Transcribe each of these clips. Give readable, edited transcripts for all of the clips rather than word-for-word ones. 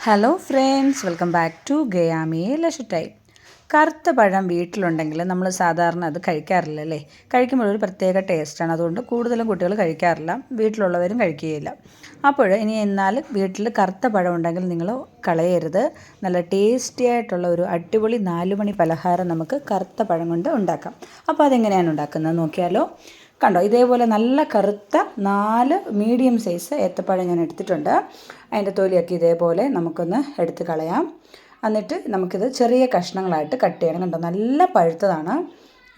Hello friends, welcome back to ഗയാമി ലഷ് time. കറുത്ത പഴം വീട്ടിലുണ്ടെങ്കിൽ നമ്മൾ സാധാരണ അത് കഴിക്കാറില്ല അല്ലേ? കഴിക്കുമ്പോൾ ഒരു പ്രത്യേക ടേസ്റ്റാണ്. അതുകൊണ്ട് കൂടുതലും കുട്ടികൾ കഴിക്കാറില്ല, വീട്ടിലുള്ളവരും കഴിക്കുകയില്ല. അപ്പോൾ ഇനി എന്നാൽ വീട്ടിൽ കറുത്ത പഴം ഉണ്ടെങ്കിൽ നിങ്ങൾ കളയരുത്. നല്ല ടേസ്റ്റി ആയിട്ടുള്ള ഒരു അടിപൊളി 4 മണി പലഹാരം നമുക്ക് കറുത്ത പഴം കൊണ്ട് ഉണ്ടാക്കാം. അപ്പോൾ അതെങ്ങനെയാണ് ഉണ്ടാക്കുന്നത് നോക്കിയാലോ? കണ്ടോ, ഇതേപോലെ നല്ല കറുത്ത 4 മീഡിയം സൈസ് ഏത്തപ്പഴം ഞാൻ എടുത്തിട്ടുണ്ട്. അതിൻ്റെ തൊലിയൊക്കെ ഇതേപോലെ നമുക്കൊന്ന് എടുത്ത് കളയാം. എന്നിട്ട് നമുക്കിത് ചെറിയ കഷ്ണങ്ങളായിട്ട് കട്ട് ചെയ്യണം. കണ്ടോ, നല്ല പഴുത്തതാണ്,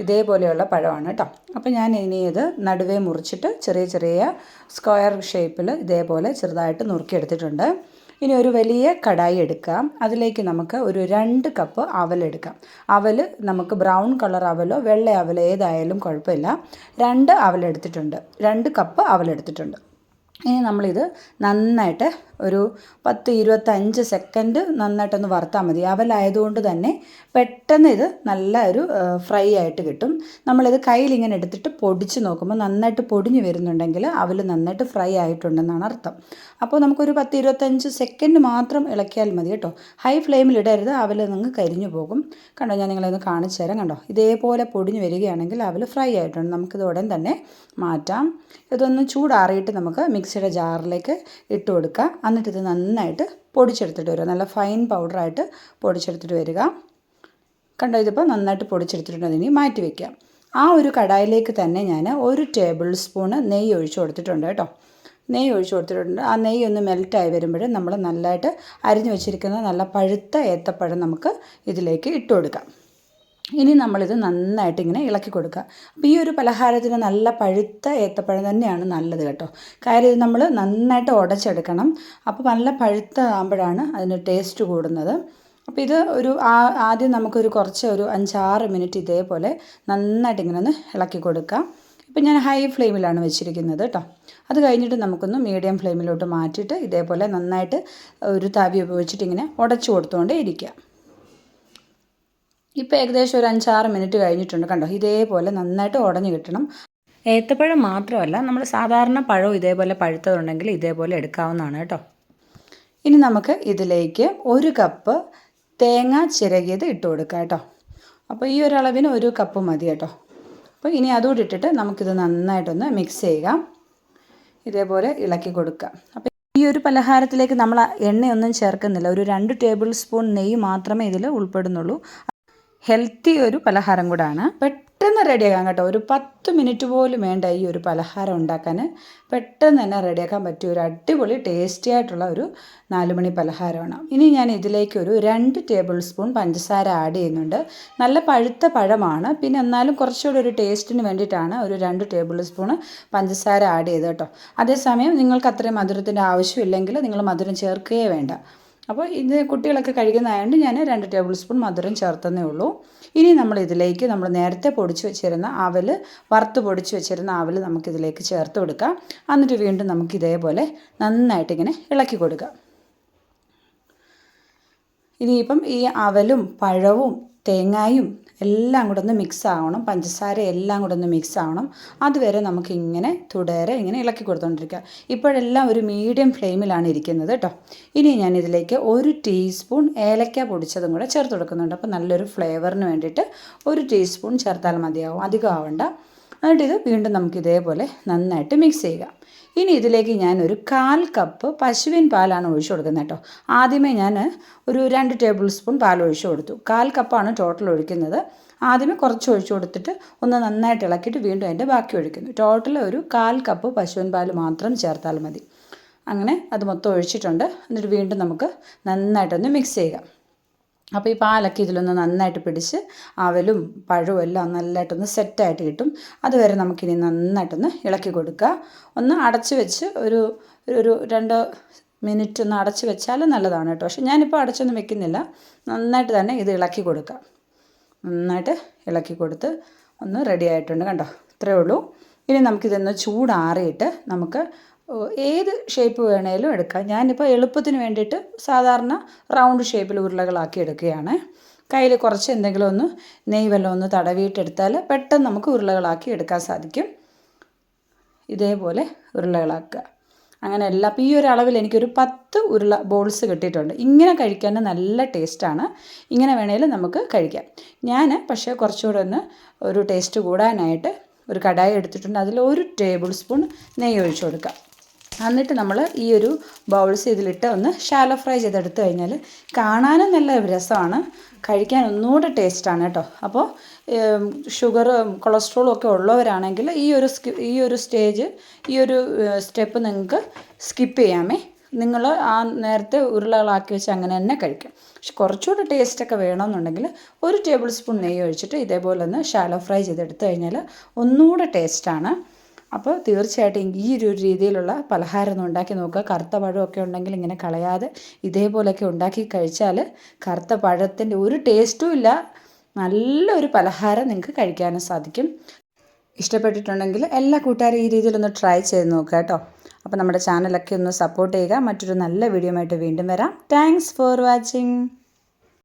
ഇതേപോലെയുള്ള പഴമാണ് കേട്ടോ. അപ്പോൾ ഞാൻ ഇനി ഇത് നടുവേ മുറിച്ചിട്ട് ചെറിയ ചെറിയ സ്ക്വയർ ഷേപ്പിൽ ഇതേപോലെ ചെറുതായിട്ട് നുറുക്കിയെടുത്തിട്ടുണ്ട്. ഇനി ഒരു വലിയ കടായി എടുക്കാം. അതിലേക്ക് നമുക്ക് ഒരു 2 കപ്പ് അവലെടുക്കാം. അവൽ നമുക്ക് ബ്രൗൺ കളർ അവലോ വെള്ള അവലോ ഏതായാലും കുഴപ്പമില്ല. 2 അവലെടുത്തിട്ടുണ്ട്, 2 കപ്പ് അവലെടുത്തിട്ടുണ്ട്. ഇനി നമ്മളിത് നന്നായിട്ട് ഒരു 10-25 സെക്കൻഡ് നന്നായിട്ടൊന്ന് വറുത്താൽ മതി. അവലായതുകൊണ്ട് തന്നെ പെട്ടെന്ന് ഇത് നല്ല ഒരു ഫ്രൈ ആയിട്ട് കിട്ടും. നമ്മളിത് കയ്യിലിങ്ങനെ എടുത്തിട്ട് പൊടിച്ച് നോക്കുമ്പോൾ നന്നായിട്ട് പൊടിഞ്ഞ് വരുന്നുണ്ടെങ്കിൽ അവൽ നന്നായിട്ട് ഫ്രൈ ആയിട്ടുണ്ടെന്നാണ് അർത്ഥം. അപ്പോൾ നമുക്കൊരു 10-25 സെക്കൻഡ് മാത്രം ഇളക്കിയാൽ മതി കേട്ടോ. ഹൈ ഫ്ലെയിമിൽ ഇടരുത്, അവൽ നിങ്ങൾ കരിഞ്ഞു പോകും. കണ്ടോ, ഞാൻ നിങ്ങളൊന്ന് കാണിച്ചു തരാം. കണ്ടോ, ഇതേപോലെ പൊടിഞ്ഞ് വരികയാണെങ്കിൽ അവൽ ഫ്രൈ ആയിട്ടുണ്ട്. നമുക്കിത് ഉടൻ തന്നെ മാറ്റാം. ഇതൊന്ന് ചൂടാറിയിട്ട് നമുക്ക് മിക്സിയുടെ ജാറിലേക്ക് ഇട്ട് കൊടുക്കാം. എന്നിട്ട് ഇത് നന്നായിട്ട് പൊടിച്ചെടുത്തിട്ട് വരിക. നല്ല ഫൈൻ പൗഡറായിട്ട് പൊടിച്ചെടുത്തിട്ട് വരിക. കണ്ടോ, ഇതിപ്പോൾ നന്നായിട്ട് പൊടിച്ചെടുത്തിട്ടുണ്ട്. അതിനി മാറ്റി വയ്ക്കാം. ആ ഒരു കടായിലേക്ക് തന്നെ ഞാൻ 1 ടേബിൾ സ്പൂണ് നെയ്യ് ഒഴിച്ച് കൊടുത്തിട്ടുണ്ട് കേട്ടോ. നെയ്യ് ഒഴിച്ച് കൊടുത്തിട്ടുണ്ട്. ആ നെയ്യ് ഒന്ന് മെൽറ്റായി വരുമ്പോൾ നമ്മൾ നല്ലതായിട്ട് അരിഞ്ഞു വെച്ചിരിക്കുന്ന നല്ല പഴുത്ത ഏത്തപ്പഴം നമുക്ക് ഇതിലേക്ക് ഇട്ട് കൊടുക്കാം. ഇനി നമ്മളിത് നന്നായിട്ട് ഇങ്ങനെ ഇളക്കി കൊടുക്കുക. അപ്പോൾ ഈ ഒരു പലഹാരത്തിന് നല്ല പഴുത്ത ഏത്തപ്പഴം തന്നെയാണ് നല്ലത് കേട്ടോ. കാര്യം ഇത് നമ്മൾ നന്നായിട്ട് ഉടച്ചെടുക്കണം. അപ്പോൾ നല്ല പഴുത്ത ആകുമ്പോഴാണ് അതിന് ടേസ്റ്റ് കൂടുന്നത്. അപ്പോൾ ഇത് ആദ്യം നമുക്കൊരു കുറച്ച് ഒരു 5-6 മിനിറ്റ് ഇതേപോലെ നന്നായിട്ട് ഇങ്ങനെ ഒന്ന് ഇളക്കി കൊടുക്കാം. ഇപ്പം ഞാൻ ഹൈ ഫ്ലെയിമിലാണ് വെച്ചിരിക്കുന്നത് കേട്ടോ. അത് കഴിഞ്ഞിട്ട് നമുക്കൊന്ന് മീഡിയം ഫ്ലെയിമിലോട്ട് മാറ്റിയിട്ട് ഇതേപോലെ നന്നായിട്ട് ഒരു തവി ഉപയോഗിച്ചിട്ട് ഇങ്ങനെ ഉടച്ചു കൊടുത്തുകൊണ്ടേ ഇരിക്കുക. ഇപ്പോൾ ഏകദേശം ഒരു 5-6 മിനിറ്റ് കഴിഞ്ഞിട്ടുണ്ട്. കണ്ടോ, ഇതേപോലെ നന്നായിട്ട് ഉടഞ്ഞു കിട്ടണം. ഏത്തപ്പഴം മാത്രമല്ല, നമ്മൾ സാധാരണ പഴവും ഇതേപോലെ പഴുത്തതുണ്ടെങ്കിൽ ഇതേപോലെ എടുക്കാവുന്നതാണ് കേട്ടോ. ഇനി നമുക്ക് ഇതിലേക്ക് 1 കപ്പ് തേങ്ങ ചിരകിയത് ഇട്ട് കൊടുക്കാം കേട്ടോ. അപ്പോൾ ഈ ഒരു അളവിന് 1 കപ്പ് മതി കേട്ടോ. അപ്പോൾ ഇനി അതുകൂടി ഇട്ടിട്ട് നമുക്കിത് നന്നായിട്ടൊന്ന് മിക്സ് ചെയ്യാം. ഇതേപോലെ ഇളക്കി കൊടുക്കാം. അപ്പോൾ ഈ ഒരു പലഹാരത്തിലേക്ക് നമ്മൾ എണ്ണയൊന്നും ചേർക്കുന്നില്ല. ഒരു 2 ടേബിൾ സ്പൂൺ നെയ്യ് മാത്രമേ ഇതിൽ ഉൾപ്പെടുന്നുള്ളൂ. ഹെൽത്തി ഒരു പലഹാരം കൂടാണ്. പെട്ടെന്ന് റെഡിയാക്കാം കേട്ടോ. ഒരു 10 മിനിറ്റ് പോലും വേണ്ട ഈ ഒരു പലഹാരം ഉണ്ടാക്കാൻ. പെട്ടെന്ന് തന്നെ റെഡിയാക്കാൻ പറ്റിയ ഒരു അടിപൊളി ടേസ്റ്റി ആയിട്ടുള്ള ഒരു 4 മണി പലഹാരമാണ്. ഇനി ഞാൻ ഇതിലേക്ക് ഒരു 2 ടേബിൾ സ്പൂൺ പഞ്ചസാര ആഡ് ചെയ്യുന്നുണ്ട്. നല്ല പഴുത്ത പഴമാണ്, പിന്നെ എന്നാലും കുറച്ചുകൂടി ഒരു ടേസ്റ്റിന് വേണ്ടിയിട്ടാണ് ഒരു 2 ടേബിൾ സ്പൂൺ പഞ്ചസാര ആഡ് ചെയ്ത് കേട്ടോ. അതേസമയം നിങ്ങൾക്ക് അത്രയും മധുരത്തിൻ്റെ ആവശ്യമില്ലെങ്കിൽ നിങ്ങൾ മധുരം ചേർക്കുകയേ വേണ്ട. അപ്പോൾ ഇത് കുട്ടികളൊക്കെ കഴിക്കുന്നതായതുകൊണ്ട് ഞാൻ 2 ടേബിൾ സ്പൂൺ മധുരം ചേർത്തന്നേ ഉള്ളൂ. ഇനി നമ്മൾ ഇതിലേക്ക് നമ്മൾ നേരത്തെ പൊടിച്ച് വെച്ചിരുന്ന അവൽ, വറുത്ത് പൊടിച്ച് വെച്ചിരുന്ന അവൽ നമുക്കിതിലേക്ക് ചേർത്ത് കൊടുക്കാം. എന്നിട്ട് വീണ്ടും നമുക്ക് ഇതേപോലെ നന്നായിട്ടിങ്ങനെ ഇളക്കി കൊടുക്കാം. ഇനിയിപ്പം ഈ അവലും പഴവും തേങ്ങായും എല്ലാം കൂടെ ഒന്ന് മിക്സ് ആവണം, പഞ്ചസാര എല്ലാം കൂടെ ഒന്ന് മിക്സ് ആവണം. അതുവരെ നമുക്കിങ്ങനെ തുടരെ ഇങ്ങനെ ഇളക്കി കൊടുത്തുകൊണ്ടിരിക്കുക. ഇപ്പോഴെല്ലാം ഒരു മീഡിയം ഫ്ലെയിമിലാണ് ഇരിക്കുന്നത് കേട്ടോ. ഇനി ഞാൻ ഇതിലേക്ക് 1 ടീസ്പൂൺ ഏലക്ക പൊടിച്ചതും കൂടെ ചേർത്ത് കൊടുക്കുന്നുണ്ട്. അപ്പോൾ നല്ലൊരു ഫ്ലേവറിന് വേണ്ടിയിട്ട് 1 ടീസ്പൂൺ ചേർത്താൽ മതിയാവും, അധികം ആവണ്ട. എന്നിട്ട് ഇത് വീണ്ടും നമുക്ക് ഇതേപോലെ നന്നായിട്ട് മിക്സ് ചെയ്യുക. ഇനി ഇതിലേക്ക് ഞാനൊരു 1/4 കപ്പ് പശുവിൻ പാലാണ് ഒഴിച്ചു കൊടുക്കുന്നത് കേട്ടോ. ആദ്യമേ ഞാൻ ഒരു 2 ടേബിൾ സ്പൂൺ പാൽ ഒഴിച്ചു കൊടുത്തു. 1/4 കപ്പാണ് ടോട്ടൽ ഒഴിക്കുന്നത്. ആദ്യമേ കുറച്ച് ഒഴിച്ചു കൊടുത്തിട്ട് ഒന്ന് നന്നായിട്ട് ഇളക്കിയിട്ട് വീണ്ടും അതിൻ്റെ ബാക്കി ഒഴിക്കുന്നു. ടോട്ടൽ ഒരു 1/4 കപ്പ് പശുവിൻ പാൽ മാത്രം ചേർത്താൽ മതി. അങ്ങനെ അത് മൊത്തം ഒഴിച്ചിട്ടുണ്ട്. എന്നിട്ട് വീണ്ടും നമുക്ക് നന്നായിട്ടൊന്ന് മിക്സ് ചെയ്യുക. അപ്പോൾ ഈ പാലൊക്കെ ഇതിലൊന്ന് നന്നായിട്ട് പിടിച്ച് അവലും പഴവും എല്ലാം നല്ലതായിട്ടൊന്ന് സെറ്റായിട്ട് കിട്ടും. അതുവരെ നമുക്കിനി നന്നായിട്ടൊന്ന് ഇളക്കി കൊടുക്കുക. ഒന്ന് അടച്ച് വെച്ച് ഒരു 2 മിനിറ്റ് ഒന്ന് അടച്ച് വെച്ചാൽ നല്ലതാണ് കേട്ടോ. പക്ഷേ ഞാനിപ്പോൾ അടച്ചൊന്നും വെക്കുന്നില്ല. നന്നായിട്ട് തന്നെ ഇത് ഇളക്കി കൊടുക്കുക. നന്നായിട്ട് ഇളക്കി കൊടുത്ത് ഒന്ന് റെഡി ആയിട്ടുണ്ട്. കണ്ടോ, ഇത്രയേ ഉള്ളൂ. ഇനി നമുക്കിതൊന്ന് ചൂടാറിയിട്ട് നമുക്ക് ഏത് ഷേപ്പ് വേണേലും എടുക്കാം. ഞാനിപ്പോൾ എളുപ്പത്തിന് വേണ്ടിയിട്ട് സാധാരണ റൗണ്ട് ഷേപ്പിൽ ഉരുളകളാക്കി എടുക്കുകയാണ്. കയ്യിൽ കുറച്ച് എന്തെങ്കിലും ഒന്ന് നെയ്യ് വല്ലതും ഒന്ന് തടവിയിട്ടെടുത്താൽ പെട്ടെന്ന് നമുക്ക് ഉരുളകളാക്കി എടുക്കാൻ സാധിക്കും. ഇതേപോലെ ഉരുളകളാക്കുക. അങ്ങനെ എല്ലാം അപ്പോൾ ഈ ഒരു അളവിൽ എനിക്കൊരു 10 ഉരുള ബോൾസ് കിട്ടിയിട്ടുണ്ട്. ഇങ്ങനെ കഴിക്കാൻ നല്ല ടേസ്റ്റാണ്. ഇങ്ങനെ വേണേലും നമുക്ക് കഴിക്കാം. ഞാൻ പക്ഷേ കുറച്ചുകൂടെ ഒരു ടേസ്റ്റ് കൂടാനായിട്ട് ഒരു കടായി എടുത്തിട്ടുണ്ട്. അതിൽ 1 ടേബിൾ സ്പൂൺ നെയ്യ് ഒഴിച്ചു കൊടുക്കാം. എന്നിട്ട് നമ്മൾ ഈ ഒരു ബൗൾസ് ഇതിലിട്ട് ഷാലോ ഫ്രൈ ചെയ്തെടുത്ത് കഴിഞ്ഞാൽ കാണാനും നല്ല രസമാണ്, കഴിക്കാൻ ഒന്നുകൂടെ ടേസ്റ്റാണ് കേട്ടോ. അപ്പോൾ ഷുഗർ കൊളസ്ട്രോളും ഒക്കെ ഉള്ളവരാണെങ്കിൽ ഈ ഒരു സ്റ്റെപ്പ് നിങ്ങൾക്ക് സ്കിപ്പ് ചെയ്യാമേ. നിങ്ങൾ ആ നേരത്തെ ഉരുളകളാക്കി വെച്ച് അങ്ങനെ തന്നെ കഴിക്കാം. പക്ഷെ കുറച്ചുകൂടെ ടേസ്റ്റൊക്കെ വേണമെന്നുണ്ടെങ്കിൽ 1 ടേബിൾ സ്പൂൺ നെയ്യ് ഒഴിച്ചിട്ട് ഇതേപോലെ ഷാലോ ഫ്രൈ ചെയ്തെടുത്ത് കഴിഞ്ഞാൽ ഒന്നുകൂടെ ടേസ്റ്റാണ്. അപ്പോൾ തീർച്ചയായിട്ടും ഈ ഒരു രീതിയിലുള്ള പലഹാരം ഒന്ന് ഉണ്ടാക്കി നോക്കുക. കറുത്ത പഴമൊക്കെ ഉണ്ടെങ്കിൽ ഇങ്ങനെ കളയാതെ ഇതേപോലെയൊക്കെ ഉണ്ടാക്കി കഴിച്ചാൽ കറുത്ത പഴത്തിൻ്റെ ഒരു ടേസ്റ്റും ഇല്ല, നല്ലൊരു പലഹാരം നിങ്ങൾക്ക് കഴിക്കാനും സാധിക്കും. ഇഷ്ടപ്പെട്ടിട്ടുണ്ടെങ്കിൽ എല്ലാ കൂട്ടുകാരും ഈ രീതിയിലൊന്ന് ട്രൈ ചെയ്ത് നോക്കുക കേട്ടോ. അപ്പോൾ നമ്മുടെ ചാനലൊക്കെ ഒന്ന് സപ്പോർട്ട് ചെയ്യുക. മറ്റൊരു നല്ല വീഡിയോ ആയിട്ട് വീണ്ടും വരാം. Thanks for watching.